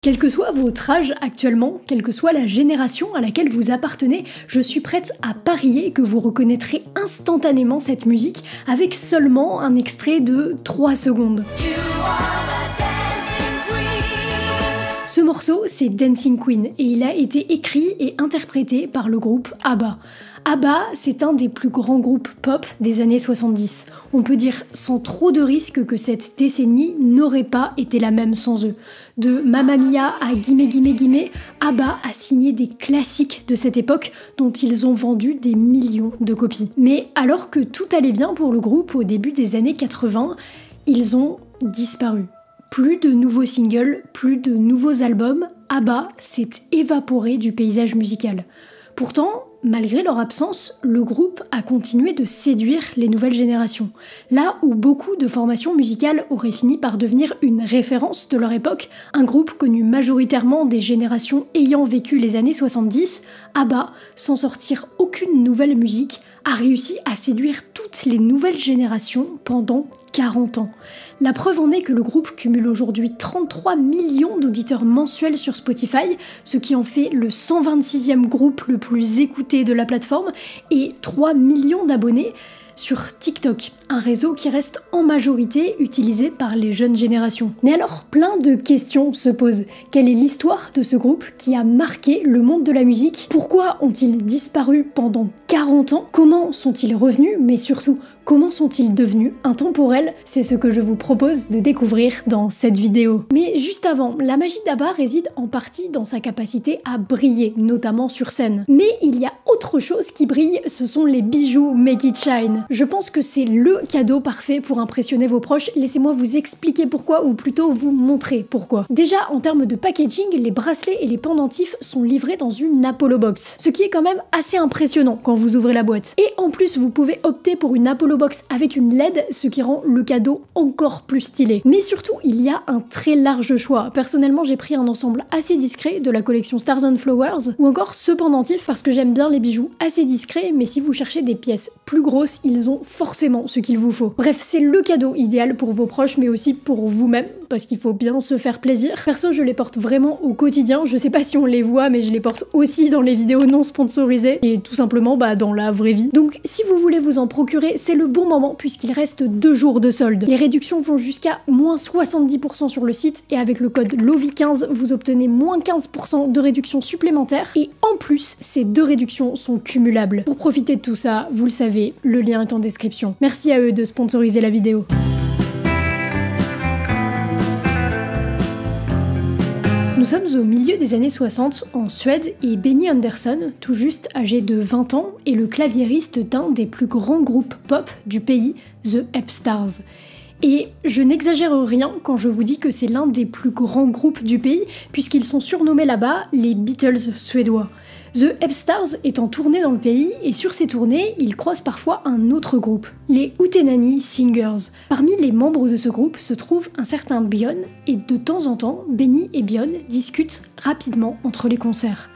Quel que soit votre âge actuellement, quelle que soit la génération à laquelle vous appartenez, je suis prête à parier que vous reconnaîtrez instantanément cette musique avec seulement un extrait de 3 secondes. Ce morceau, c'est Dancing Queen et il a été écrit et interprété par le groupe ABBA. ABBA, c'est un des plus grands groupes pop des années 70. On peut dire sans trop de risque que cette décennie n'aurait pas été la même sans eux. De Mamma Mia à Gimme Gimme Gimme, ABBA a signé des classiques de cette époque dont ils ont vendu des millions de copies. Mais alors que tout allait bien pour le groupe au début des années 80, ils ont disparu. Plus de nouveaux singles, plus de nouveaux albums, ABBA s'est évaporé du paysage musical. Pourtant, malgré leur absence, le groupe a continué de séduire les nouvelles générations. Là où beaucoup de formations musicales auraient fini par devenir une référence de leur époque, un groupe connu majoritairement des générations ayant vécu les années 70, ABBA, sans sortir aucune nouvelle musique, a réussi à séduire toutes les nouvelles générations pendant 40 ans. La preuve en est que le groupe cumule aujourd'hui 33 millions d'auditeurs mensuels sur Spotify, ce qui en fait le 126e groupe le plus écouté de la plateforme, et 3 millions d'abonnés sur TikTok, un réseau qui reste en majorité utilisé par les jeunes générations. Mais alors, plein de questions se posent. Quelle est l'histoire de ce groupe qui a marqué le monde de la musique? Pourquoi ont-ils disparu pendant 40 ans? Comment sont-ils revenus? Mais surtout, comment sont-ils devenus intemporels? C'est ce que je vous propose de découvrir dans cette vidéo. Mais juste avant, la magie d'ABBA réside en partie dans sa capacité à briller, notamment sur scène. Mais il y a autre chose qui brille, ce sont les bijoux Make It Shine. Je pense que c'est le cadeau parfait pour impressionner vos proches. Laissez-moi vous expliquer pourquoi, ou plutôt vous montrer pourquoi. Déjà, en termes de packaging, les bracelets et les pendentifs sont livrés dans une Apollo Box, ce qui est quand même assez impressionnant quand vous ouvrez la boîte. Et en plus, vous pouvez opter pour une Apollo Box avec une LED, ce qui rend le cadeau encore plus stylé. Mais surtout, il y a un très large choix. Personnellement, j'ai pris un ensemble assez discret de la collection Stars and Flowers, ou encore ce pendentif parce que j'aime bien les bijoux assez discrets, mais si vous cherchez des pièces plus grosses, ils ont forcément ce qu'il vous faut. Bref, c'est le cadeau idéal pour vos proches, mais aussi pour vous-même, parce qu'il faut bien se faire plaisir. Perso, je les porte vraiment au quotidien. Je sais pas si on les voit, mais je les porte aussi dans les vidéos non sponsorisées, et tout simplement dans la vraie vie. Donc si vous voulez vous en procurer, c'est le bon moment puisqu'il reste 2 jours de solde. Les réductions vont jusqu'à moins 70% sur le site, et avec le code LOVI15, vous obtenez moins 15% de réduction supplémentaire, et en plus, ces 2 réductions sont cumulables. Pour profiter de tout ça, vous le savez, le lien est en description. Merci à eux de sponsoriser la vidéo. Nous sommes au milieu des années 60 en Suède et Benny Andersson, tout juste âgé de 20 ans, est le claviériste d'un des plus grands groupes pop du pays, The Upstarts. Et je n'exagère rien quand je vous dis que c'est l'un des plus grands groupes du pays, puisqu'ils sont surnommés là-bas les Beatles suédois. The Upstarts est en tournée dans le pays, et sur ces tournées, ils croisent parfois un autre groupe, les Hootenanny Singers. Parmi les membres de ce groupe se trouve un certain Björn, et de temps en temps, Benny et Björn discutent rapidement entre les concerts.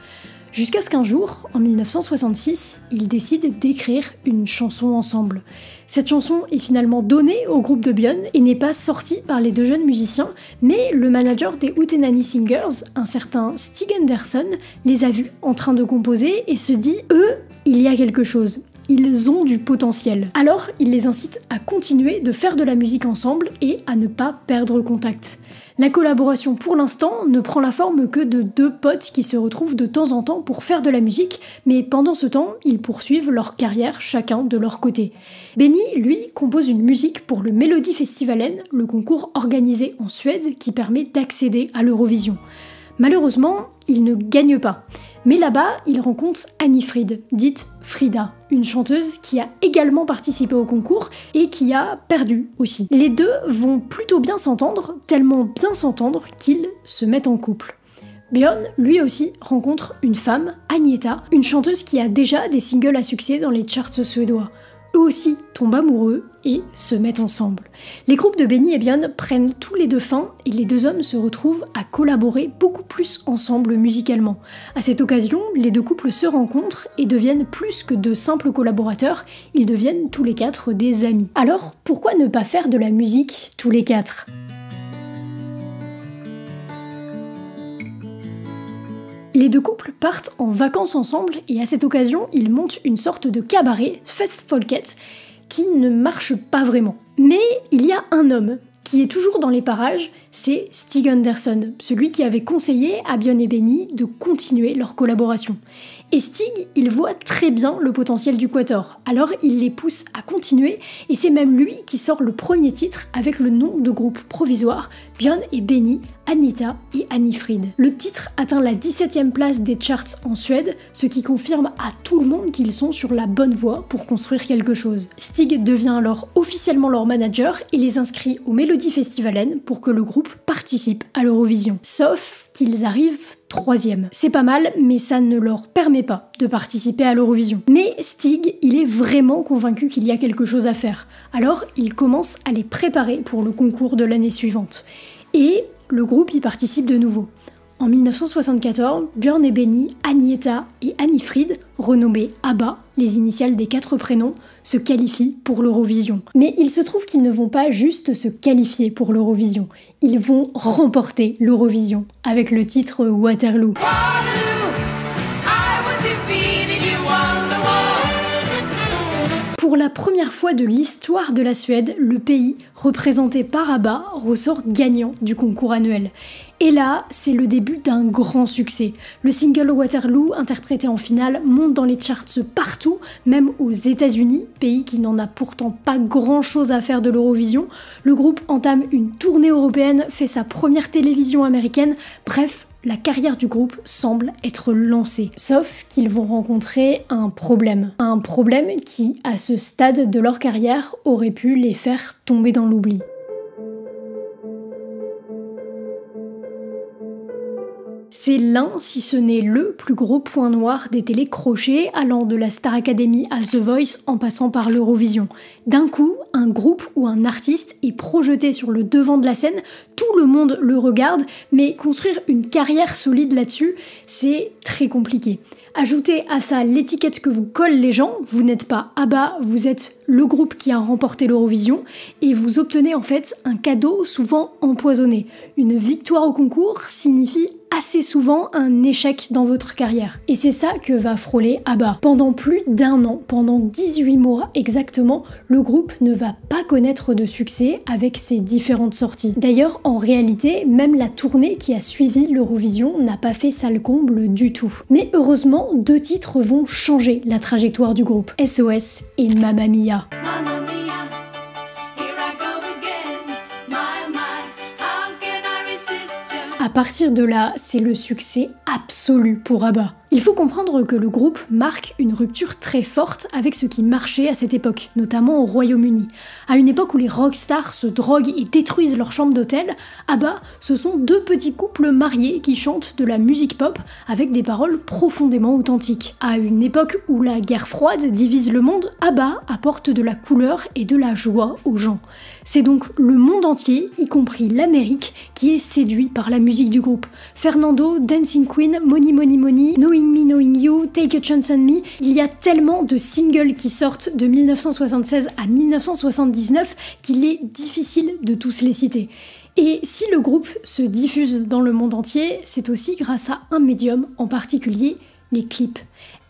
Jusqu'à ce qu'un jour, en 1966, ils décident d'écrire une chanson ensemble. Cette chanson est finalement donnée au groupe de Björn et n'est pas sortie par les 2 jeunes musiciens, mais le manager des Hootenanny Singers, un certain Stig Andersson, les a vus en train de composer et se dit « Eux, il y a quelque chose. Ils ont du potentiel. » Alors, il les incite à continuer de faire de la musique ensemble et à ne pas perdre contact. La collaboration pour l'instant ne prend la forme que de 2 potes qui se retrouvent de temps en temps pour faire de la musique, mais pendant ce temps, ils poursuivent leur carrière chacun de leur côté. Benny, lui, compose une musique pour le Melody Festivalen, le concours organisé en Suède qui permet d'accéder à l'Eurovision. Malheureusement, il ne gagne pas. Mais là-bas, il rencontre Annie Fried, dite Frida, une chanteuse qui a également participé au concours et qui a perdu aussi. Les deux vont plutôt bien s'entendre, tellement bien s'entendre qu'ils se mettent en couple. Björn, lui aussi, rencontre une femme, Agneta, une chanteuse qui a déjà des singles à succès dans les charts suédois. Eux aussi tombent amoureux et se mettent ensemble. Les groupes de Benny et Björn prennent tous les 2 fin et les 2 hommes se retrouvent à collaborer beaucoup plus ensemble musicalement. À cette occasion, les 2 couples se rencontrent et deviennent plus que de simples collaborateurs, ils deviennent tous les 4 des amis. Alors, pourquoi ne pas faire de la musique tous les 4 ? Les deux couples partent en vacances ensemble et à cette occasion, ils montent une sorte de cabaret, Fest Folket, qui ne marche pas vraiment. Mais il y a un homme qui est toujours dans les parages, c'est Stig Anderson, celui qui avait conseillé à Björn et Benny de continuer leur collaboration. Et Stig, il voit très bien le potentiel du Quatuor, alors il les pousse à continuer, et c'est même lui qui sort le premier titre avec le nom de groupe provisoire, Björn et Benny, Agneta et Anni-Frid. Le titre atteint la 17e place des charts en Suède, ce qui confirme à tout le monde qu'ils sont sur la bonne voie pour construire quelque chose. Stig devient alors officiellement leur manager et les inscrit au Melody Festivalen pour que le groupe participe à l'Eurovision. Sauf qu'ils arrivent 3e. C'est pas mal, mais ça ne leur permet pas de participer à l'Eurovision. Mais Stig, il est vraiment convaincu qu'il y a quelque chose à faire. Alors, il commence à les préparer pour le concours de l'année suivante. Et le groupe y participe de nouveau. En 1974, Björn et Benny, Agneta et Anni-Frid, renommés ABBA, les initiales des 4 prénoms, se qualifient pour l'Eurovision. Mais il se trouve qu'ils ne vont pas juste se qualifier pour l'Eurovision, ils vont remporter l'Eurovision avec le titre Waterloo. Pour la première fois de l'histoire de la Suède, le pays, représenté par ABBA, ressort gagnant du concours annuel. Et là, c'est le début d'un grand succès. Le single Waterloo, interprété en finale, monte dans les charts partout, même aux États-Unis, pays qui n'en a pourtant pas grand-chose à faire de l'Eurovision. Le groupe entame une tournée européenne, fait sa première télévision américaine, bref, la carrière du groupe semble être lancée. Sauf qu'ils vont rencontrer un problème. Un problème qui, à ce stade de leur carrière, aurait pu les faire tomber dans l'oubli. C'est l'un, si ce n'est le plus gros point noir des télés crochets, allant de la Star Academy à The Voice en passant par l'Eurovision. D'un coup, un groupe ou un artiste est projeté sur le devant de la scène, tout le monde le regarde, mais construire une carrière solide là-dessus, c'est très compliqué. Ajoutez à ça l'étiquette que vous collent les gens, vous n'êtes pas ABBA, vous êtes le groupe qui a remporté l'Eurovision, et vous obtenez en fait un cadeau souvent empoisonné. Une victoire au concours signifie assez souvent un échec dans votre carrière. Et c'est ça que va frôler ABBA. Pendant plus d'1 an, pendant 18 mois exactement, le groupe ne va pas connaître de succès avec ses différentes sorties. D'ailleurs, en réalité, même la tournée qui a suivi l'Eurovision n'a pas fait sale comble du tout. Mais heureusement, 2 titres vont changer la trajectoire du groupe. SOS et Mamma Mia. Mamma Mia, here I go again. My, how can I resist you? À partir de là, c'est le succès absolu pour ABBA. Il faut comprendre que le groupe marque une rupture très forte avec ce qui marchait à cette époque, notamment au Royaume-Uni. À une époque où les rockstars se droguent et détruisent leur chambre d'hôtel, ABBA, ce sont 2 petits couples mariés qui chantent de la musique pop avec des paroles profondément authentiques. À une époque où la guerre froide divise le monde, ABBA apporte de la couleur et de la joie aux gens. C'est donc le monde entier, y compris l'Amérique, qui est séduit par la musique du groupe. Fernando, Dancing Queen, Money Money Money, Knowing Me, Knowing You, Take a Chance on Me, il y a tellement de singles qui sortent de 1976 à 1979 qu'il est difficile de tous les citer. Et si le groupe se diffuse dans le monde entier, c'est aussi grâce à un médium, en particulier les clips.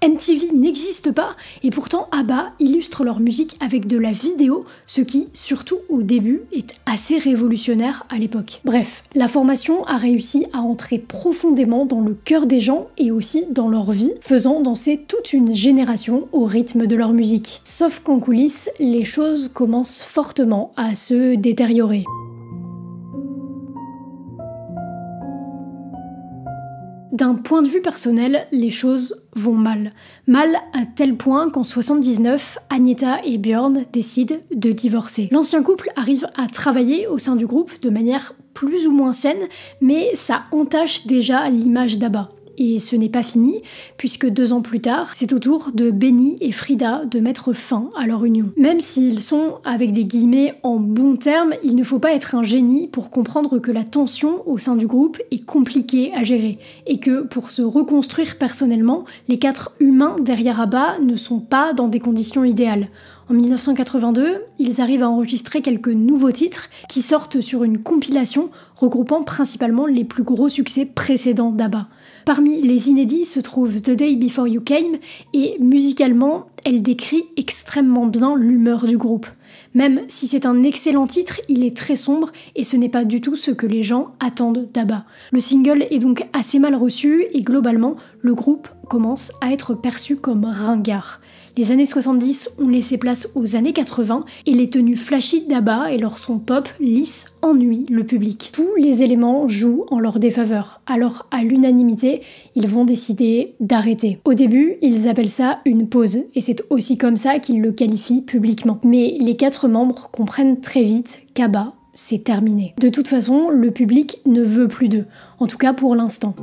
MTV n'existe pas et pourtant ABBA illustre leur musique avec de la vidéo, ce qui, surtout au début, est assez révolutionnaire à l'époque. Bref, la formation a réussi à entrer profondément dans le cœur des gens et aussi dans leur vie, faisant danser toute une génération au rythme de leur musique. Sauf qu'en coulisses, les choses commencent fortement à se détériorer. D'un point de vue personnel, les choses vont mal. Mal à tel point qu'en 79, Agneta et Björn décident de divorcer. L'ancien couple arrive à travailler au sein du groupe de manière plus ou moins saine, mais ça entache déjà l'image d'ABBA. Et ce n'est pas fini, puisque 2 ans plus tard, c'est au tour de Benny et Frida de mettre fin à leur union. Même s'ils sont, avec des guillemets, en bons termes, il ne faut pas être un génie pour comprendre que la tension au sein du groupe est compliquée à gérer, et que pour se reconstruire personnellement, les 4 humains derrière ABBA ne sont pas dans des conditions idéales. En 1982, ils arrivent à enregistrer quelques nouveaux titres qui sortent sur une compilation regroupant principalement les plus gros succès précédents d'ABBA. Parmi les inédits se trouve The Day Before You Came et musicalement, elle décrit extrêmement bien l'humeur du groupe. Même si c'est un excellent titre, il est très sombre et ce n'est pas du tout ce que les gens attendent d'ABBA. Le single est donc assez mal reçu et globalement, le groupe commence à être perçu comme ringard. Les années 70 ont laissé place aux années 80 et les tenues flashy d'ABBA et leur son pop lisse ennuient le public. Tous les éléments jouent en leur défaveur, alors à l'unanimité, ils vont décider d'arrêter. Au début, ils appellent ça une pause et c'est aussi comme ça qu'ils le qualifient publiquement. Mais les 4 membres comprennent très vite qu'ABBA, c'est terminé. De toute façon, le public ne veut plus d'eux, en tout cas pour l'instant.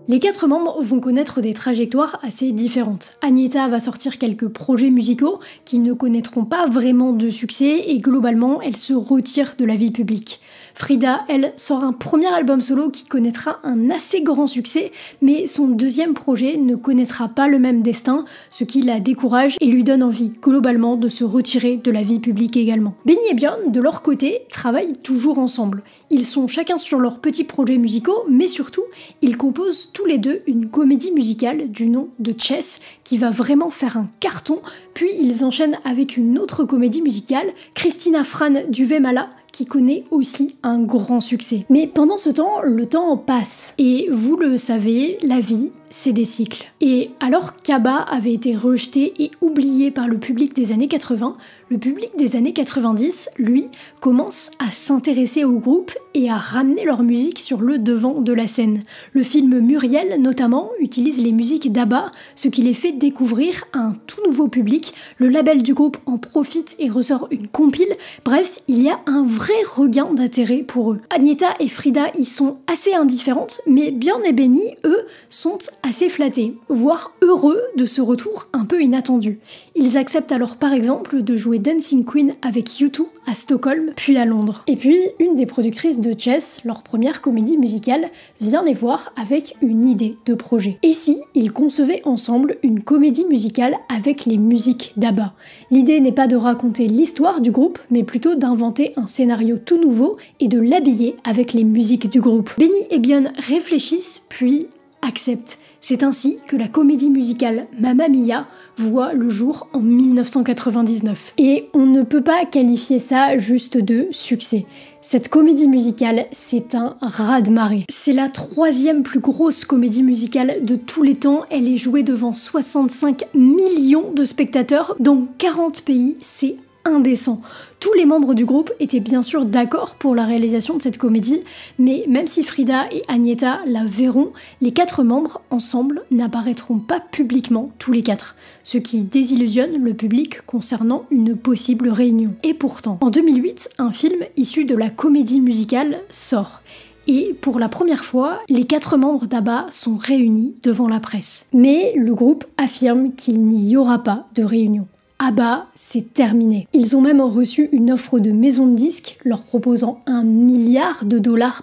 Les 4 membres vont connaître des trajectoires assez différentes. Agnetha va sortir quelques projets musicaux qui ne connaîtront pas vraiment de succès et globalement, elle se retire de la vie publique. Frida, elle, sort un premier album solo qui connaîtra un assez grand succès, mais son deuxième projet ne connaîtra pas le même destin, ce qui la décourage et lui donne envie globalement de se retirer de la vie publique également. Benny et Björn, de leur côté, travaillent toujours ensemble. Ils sont chacun sur leurs petits projets musicaux, mais surtout, ils composent tous les deux une comédie musicale du nom de Chess qui va vraiment faire un carton, puis ils enchaînent avec une autre comédie musicale, Christina Fran du Vemala, qui connaît aussi un grand succès. Mais pendant ce temps, le temps passe. Et vous le savez, la vie, c'est des cycles. Et alors qu'ABBA avait été rejeté et oublié par le public des années 80, le public des années 90, lui, commence à s'intéresser au groupe et à ramener leur musique sur le devant de la scène. Le film Muriel, notamment, utilise les musiques d'ABBA, ce qui les fait découvrir à un tout nouveau public. Le label du groupe en profite et ressort une compile. Bref, il y a un vrai regain d'intérêt pour eux. Agnetha et Frida y sont assez indifférentes, mais Björn et Benny, eux, sont assez flattés, voire heureux de ce retour un peu inattendu. Ils acceptent alors par exemple de jouer Dancing Queen avec U2 à Stockholm, puis à Londres. Et puis, une des productrices de Chess, leur première comédie musicale, vient les voir avec une idée de projet. Et si ils concevaient ensemble une comédie musicale avec les musiques d'ABBA? L'idée n'est pas de raconter l'histoire du groupe, mais plutôt d'inventer un scénario tout nouveau et de l'habiller avec les musiques du groupe. Benny et Björn réfléchissent, puis acceptent. C'est ainsi que la comédie musicale Mamma Mia voit le jour en 1999. Et on ne peut pas qualifier ça juste de succès. Cette comédie musicale, c'est un raz-de-marée. C'est la 3e plus grosse comédie musicale de tous les temps. Elle est jouée devant 65 millions de spectateurs dans 40 pays. C'est indécent. Tous les membres du groupe étaient bien sûr d'accord pour la réalisation de cette comédie, mais même si Frida et Agnetha la verront, les 4 membres ensemble n'apparaîtront pas publiquement tous les 4, ce qui désillusionne le public concernant une possible réunion. Et pourtant, en 2008, un film issu de la comédie musicale sort. Et pour la première fois, les 4 membres d'ABBA sont réunis devant la presse. Mais le groupe affirme qu'il n'y aura pas de réunion. ABBA, c'est terminé. Ils ont même reçu une offre de maison de disques leur proposant $1 milliard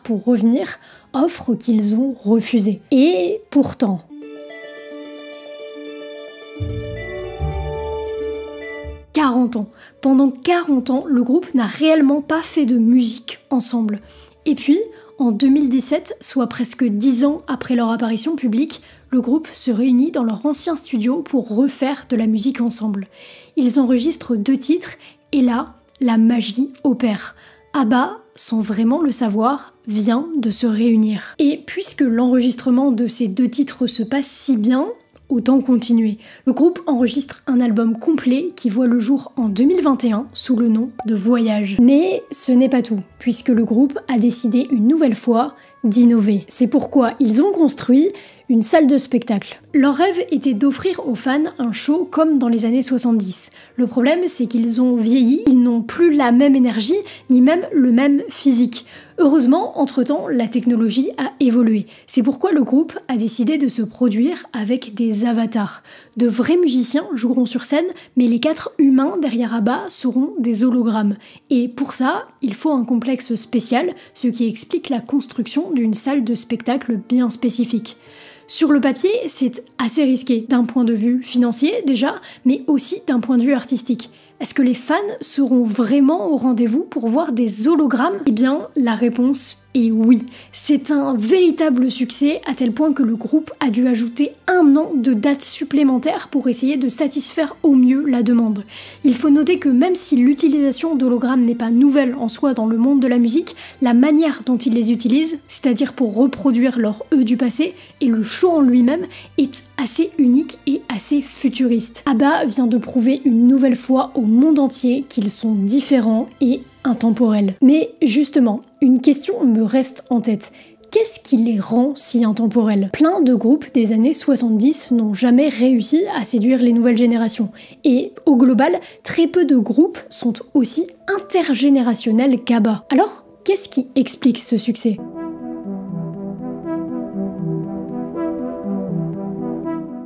pour revenir, offre qu'ils ont refusée. Et pourtant... « 40 ans. Pendant 40 ans, le groupe n'a réellement pas fait de musique ensemble. Et puis, en 2017, soit presque 10 ans après leur apparition publique, le groupe se réunit dans leur ancien studio pour refaire de la musique ensemble. Ils enregistrent 2 titres et là, la magie opère. ABBA, sans vraiment le savoir, vient de se réunir. Et puisque l'enregistrement de ces 2 titres se passe si bien, autant continuer. Le groupe enregistre un album complet qui voit le jour en 2021 sous le nom de Voyage. Mais ce n'est pas tout, puisque le groupe a décidé une nouvelle fois d'innover. C'est pourquoi ils ont construit une salle de spectacle. Leur rêve était d'offrir aux fans un show comme dans les années 70. Le problème, c'est qu'ils ont vieilli, ils n'ont plus la même énergie, ni même le même physique. Heureusement, entre-temps, la technologie a évolué. C'est pourquoi le groupe a décidé de se produire avec des avatars. De vrais musiciens joueront sur scène, mais les 4 humains derrière ABBA seront des hologrammes. Et pour ça, il faut un complexe spécial, ce qui explique la construction d'une salle de spectacle bien spécifique. Sur le papier, c'est assez risqué, d'un point de vue financier déjà, mais aussi d'un point de vue artistique. Est-ce que les fans seront vraiment au rendez-vous pour voir des hologrammes? Eh bien, la réponse est oui. C'est un véritable succès à tel point que le groupe a dû ajouter 1 an de dates supplémentaires pour essayer de satisfaire au mieux la demande. Il faut noter que même si l'utilisation d'hologrammes n'est pas nouvelle en soi dans le monde de la musique, la manière dont ils les utilisent, c'est-à-dire pour reproduire leur eux du passé, et le show en lui-même, est assez unique et assez futuriste. ABBA vient de prouver une nouvelle fois au monde entier qu'ils sont différents et intemporels. Mais justement, une question me reste en tête. Qu'est-ce qui les rend si intemporels? Plein de groupes des années 70 n'ont jamais réussi à séduire les nouvelles générations. Et au global, très peu de groupes sont aussi intergénérationnels qu'ABBA. Alors, qu'est-ce qui explique ce succès?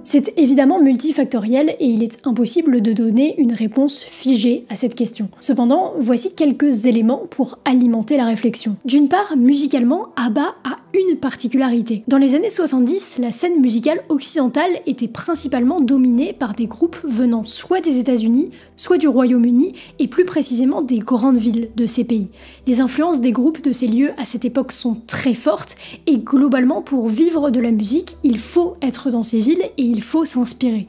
C'est évidemment multifactoriel et il est impossible de donner une réponse figée à cette question. Cependant, voici quelques éléments pour alimenter la réflexion. D'une part, musicalement, ABBA a une particularité. Dans les années 70, la scène musicale occidentale était principalement dominée par des groupes venant soit des États-Unis, soit du Royaume-Uni, et plus précisément des grandes villes de ces pays. Les influences des groupes de ces lieux à cette époque sont très fortes, et globalement, pour vivre de la musique, il faut être dans ces villes et il faut s'inspirer.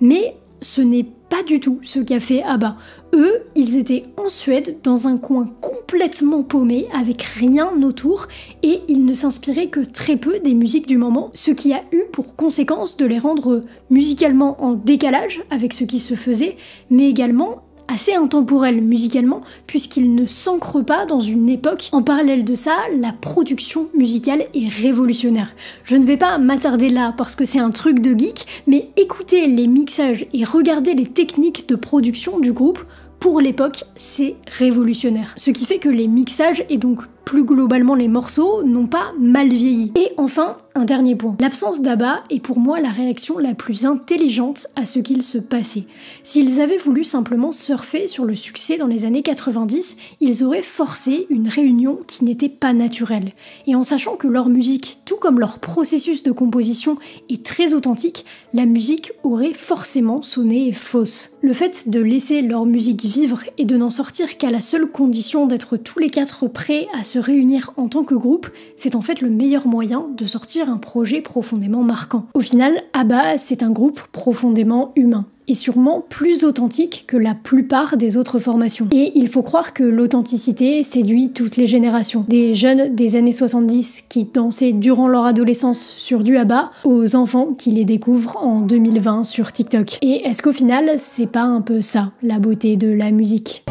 Mais ce n'est pas du tout ce qu'a fait ABBA. Eux, ils étaient en Suède, dans un coin complètement paumé, avec rien autour, et ils ne s'inspiraient que très peu des musiques du moment, ce qui a eu pour conséquence de les rendre musicalement en décalage avec ce qui se faisait, mais également assez intemporel musicalement, puisqu'il ne s'ancre pas dans une époque. En parallèle de ça, la production musicale est révolutionnaire. Je ne vais pas m'attarder là parce que c'est un truc de geek, mais écoutez les mixages et regardez les techniques de production du groupe. Pour l'époque, c'est révolutionnaire. Ce qui fait que les mixages et donc plus globalement les morceaux n'ont pas mal vieilli. Et enfin, un dernier point. L'absence d'ABBA est pour moi la réaction la plus intelligente à ce qu'il se passait. S'ils avaient voulu simplement surfer sur le succès dans les années 90, ils auraient forcé une réunion qui n'était pas naturelle. Et en sachant que leur musique, tout comme leur processus de composition, est très authentique, la musique aurait forcément sonné fausse. Le fait de laisser leur musique vivre et de n'en sortir qu'à la seule condition d'être tous les 4 prêts à se réunir en tant que groupe, c'est en fait le meilleur moyen de sortir un projet profondément marquant. Au final, ABBA, c'est un groupe profondément humain et sûrement plus authentique que la plupart des autres formations. Et il faut croire que l'authenticité séduit toutes les générations. Des jeunes des années 70 qui dansaient durant leur adolescence sur du ABBA, aux enfants qui les découvrent en 2020 sur TikTok. Et est-ce qu'au final, c'est pas un peu ça, la beauté de la musique ?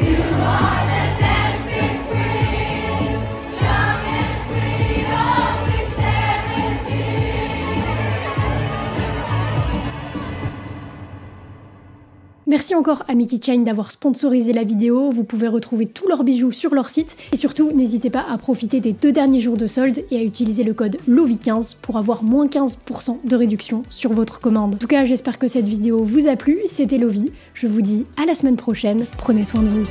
Merci encore à Mickey Chain d'avoir sponsorisé la vidéo, vous pouvez retrouver tous leurs bijoux sur leur site et surtout n'hésitez pas à profiter des 2 derniers jours de solde et à utiliser le code LOVI15 pour avoir moins 15% de réduction sur votre commande. En tout cas j'espère que cette vidéo vous a plu, c'était Lovi, je vous dis à la semaine prochaine, prenez soin de vous.